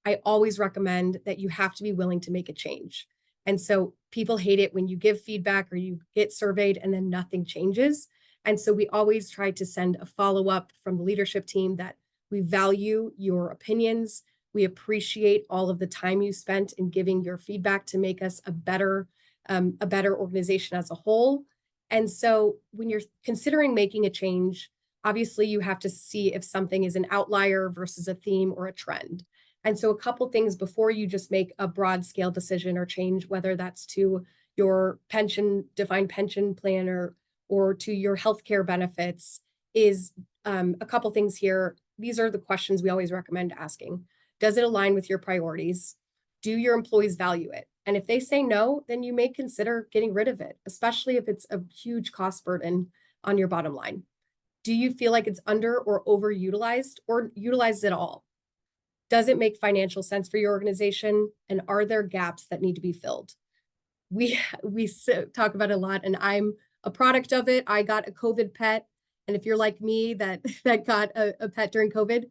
I always recommend that you have to be willing to make a change. And so people hate it when you give feedback or you get surveyed and then nothing changes. And so we always try to send a follow-up from the leadership team that we value your opinions. We appreciate all of the time you spent in giving your feedback to make us a better organization as a whole. And so when you're considering making a change, obviously you have to see if something is an outlier versus a theme or a trend. And so a couple things before you just make a broad scale decision or change, whether that's to your defined pension plan or to your healthcare benefits, is a couple things here. These are the questions we always recommend asking. Does it align with your priorities? Do your employees value it? And if they say no, then you may consider getting rid of it, especially if it's a huge cost burden on your bottom line. Do you feel like it's under or overutilized, or utilized at all? Does it make financial sense for your organization? And are there gaps that need to be filled? We talk about it a lot, and I'm a product of it. I got a COVID pet, And if you're like me that got a pet during COVID,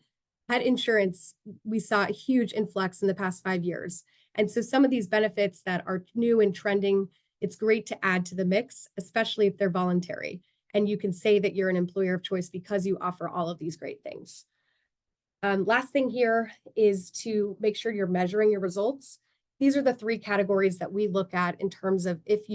pet insurance, we saw a huge influx in the past 5 years. And so some of these benefits that are new and trending, it's great to add to the mix, especially if they're voluntary. And you can say that you're an employer of choice because you offer all of these great things. Last thing here is to make sure you're measuring your results. These are the 3 categories that we look at in terms of if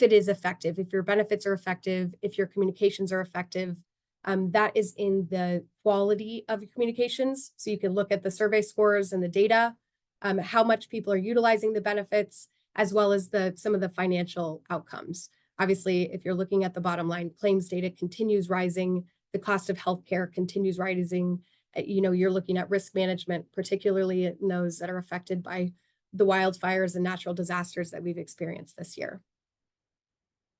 it is effective, if your benefits are effective, if your communications are effective. That is in the quality of your communications. So you can look at the survey scores and the data, how much people are utilizing the benefits, as well as some of the financial outcomes. Obviously, if you're looking at the bottom line, claims data continues rising, the cost of healthcare continues rising. You're looking at risk management, particularly in those that are affected by the wildfires and natural disasters that we've experienced this year.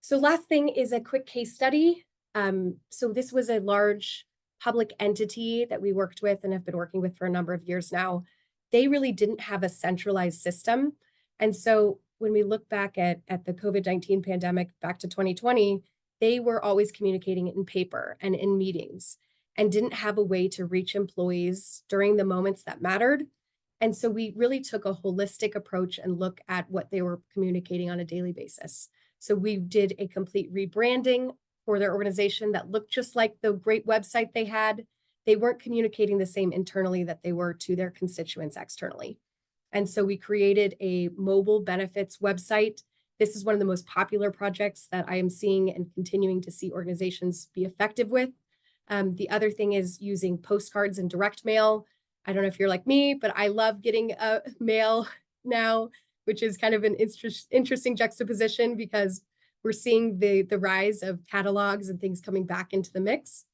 So last thing is a quick case study. So this was a large public entity that we worked with and have been working with for a number of years now. They really didn't have a centralized system. And so when we look back at the COVID-19 pandemic back to 2020, they were always communicating in paper and in meetings and didn't have a way to reach employees during the moments that mattered. And so we really took a holistic approach and look at what they were communicating on a daily basis. So we did a complete rebranding for their organization that looked just like the great website they had. They weren't communicating the same internally that they were to their constituents externally. And so we created a mobile benefits website. This is one of the most popular projects that I am seeing and continuing to see organizations be effective with. The other thing is using postcards and direct mail. I don't know if you're like me, but I love getting mail now, which is kind of an interesting juxtaposition because we're seeing the rise of catalogs and things coming back into the mix.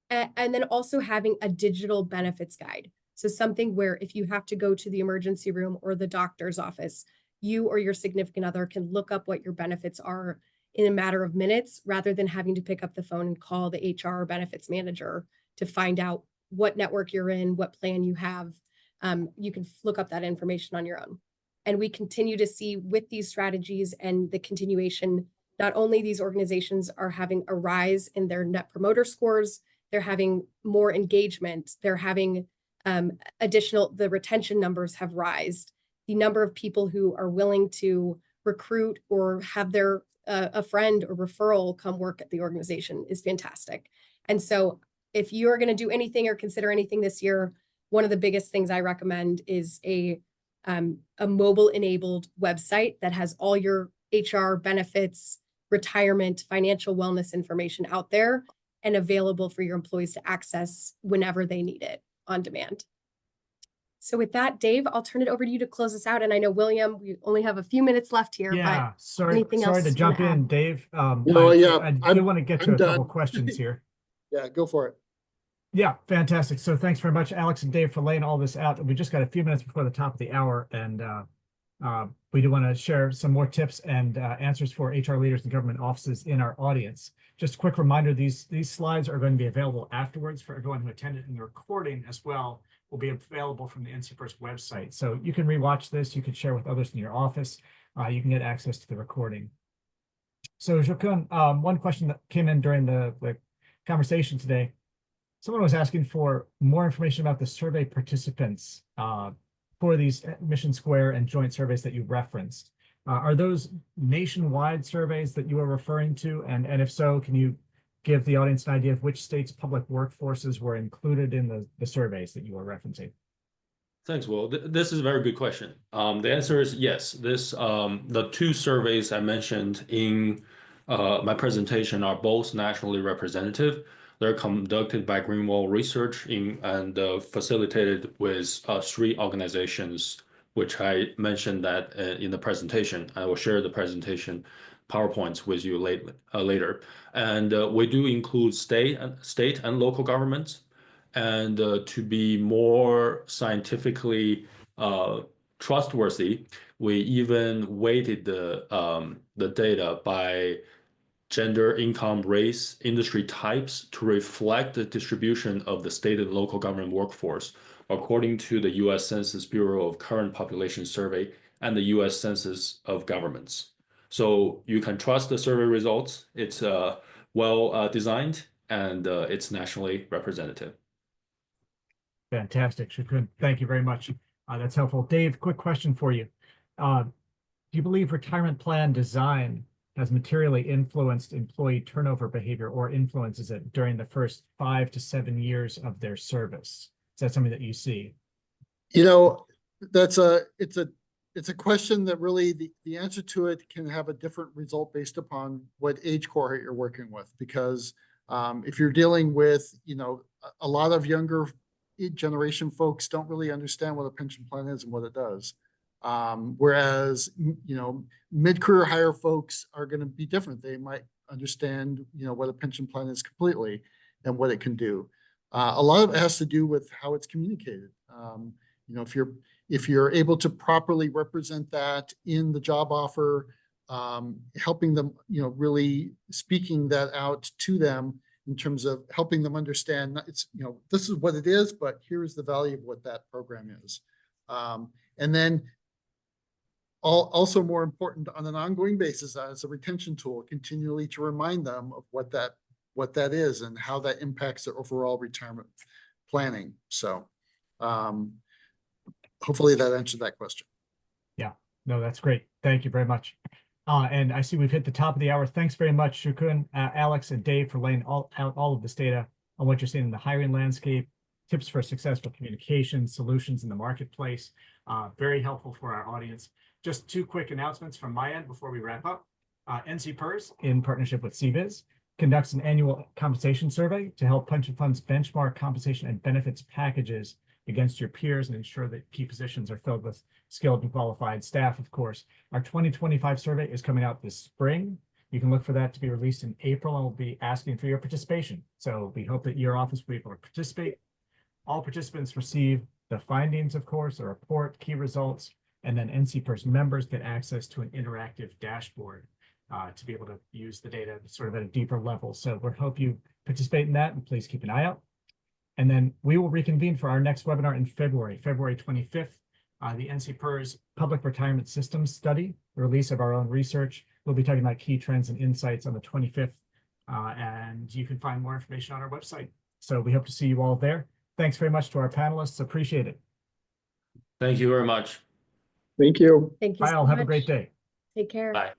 And then also having a digital benefits guide. So something where if you have to go to the emergency room or the doctor's office, you or your significant other can look up what your benefits are in a matter of minutes, rather than having to pick up the phone and call the HR or benefits manager to find out what network you're in, what plan you have. You can look up that information on your own. And we continue to see with these strategies and the continuation, not only these organizations are having a rise in their net promoter scores, they're having more engagement, they're having the retention numbers have risen. The number of people who are willing to recruit or have their a friend or referral come work at the organization is fantastic. And so if you're going to do anything or consider anything this year, one of the biggest things I recommend is a mobile enabled website that has all your HR benefits, retirement, financial wellness information out there and available for your employees to access whenever they need it on demand. So with that, Dave, I'll turn it over to you to close us out. And I know, William, we only have a few minutes left here. Yeah, but sorry to jump in, Dave. No, yeah, I do want to get to I'm a done. couple questions here. Yeah, go for it. Yeah, fantastic. So thanks very much, Alex and Dave, for laying all this out. We just got a few minutes before the top of the hour, and we do want to share some more tips and answers for HR leaders and government offices in our audience. Just a quick reminder, these slides are going to be available afterwards for everyone who attended, and the recording as well will be available from the NCPERS website. So you can rewatch this, you can share with others in your office, you can get access to the recording. So Jokun, one question that came in during the conversation today, someone was asking for more information about the survey participants for these Mission Square and joint surveys that you referenced. Are those nationwide surveys that you are referring to? And if so, can you give the audience an idea of which states' public workforces were included in the surveys that you are referencing? Thanks, Will. This is a very good question. The answer is yes. The 2 surveys I mentioned in my presentation are both nationally representative. They're conducted by Greenwald Research and facilitated with 3 organizations, which I mentioned that in the presentation. I will share the presentation PowerPoints with you later. And we do include state and local governments. And to be more scientifically trustworthy, we even weighted the data by gender, income, race, industry types to reflect the distribution of the state and local government workforce according to the U.S. Census Bureau of Current Population Survey and the U.S. Census of Governments. So you can trust the survey results. It's well designed, and it's nationally representative. Fantastic, Shukun. Thank you very much. That's helpful. Dave, quick question for you. Do you believe retirement plan design has materially influenced employee turnover behavior or influences it during the first 5 to 7 years of their service? Is that something that you see? You know, it's a question that really the answer to it can have a different result based upon what age cohort you're working with. Because if you're dealing with, you know, a lot of younger generation folks don't really understand what a pension plan is and what it does. Whereas, you know, mid-career hire folks are going to be different. They might understand, you know, what a pension plan is completely and what it can do. A lot of it has to do with how it's communicated. You know, if you're able to properly represent that in the job offer, helping them, you know, really speaking that out to them in terms of helping them understand it's, you know, this is what it is, but here's the value of what that program is. And then also more important on an ongoing basis as a retention tool, continually to remind them of what that is and how that impacts their overall retirement planning. So hopefully that answered that question. Yeah, no, that's great. Thank you very much. And I see we've hit the top of the hour. Thanks very much, Shukun, Alex, and Dave for laying out all of this data on what you're seeing in the hiring landscape, tips for successful communication, solutions in the marketplace. Very helpful for our audience. Just 2 quick announcements from my end before we wrap up. NCPERS, in partnership with CBIZ, conducts an annual compensation survey to help pension funds benchmark compensation and benefits packages against your peers and ensure that key positions are filled with skilled and qualified staff, of course. Our 2025 survey is coming out this spring. You can look for that to be released in April, and we'll be asking for your participation. So we hope that your office will be able to participate. All participants receive the findings, of course, a report, key results, and then NCPERS members get access to an interactive dashboard to be able to use the data sort of at a deeper level. So we hope you participate in that, and please keep an eye out. And then we will reconvene for our next webinar in February 25th, the NCPERS Public Retirement Systems Study, the release of our own research. We'll be talking about key trends and insights on the 25th, and you can find more information on our website. So we hope to see you all there. Thanks very much to our panelists. Appreciate it. Thank you very much. Thank you. Thank you Bye, so all. much. Have a great day. Take care. Bye.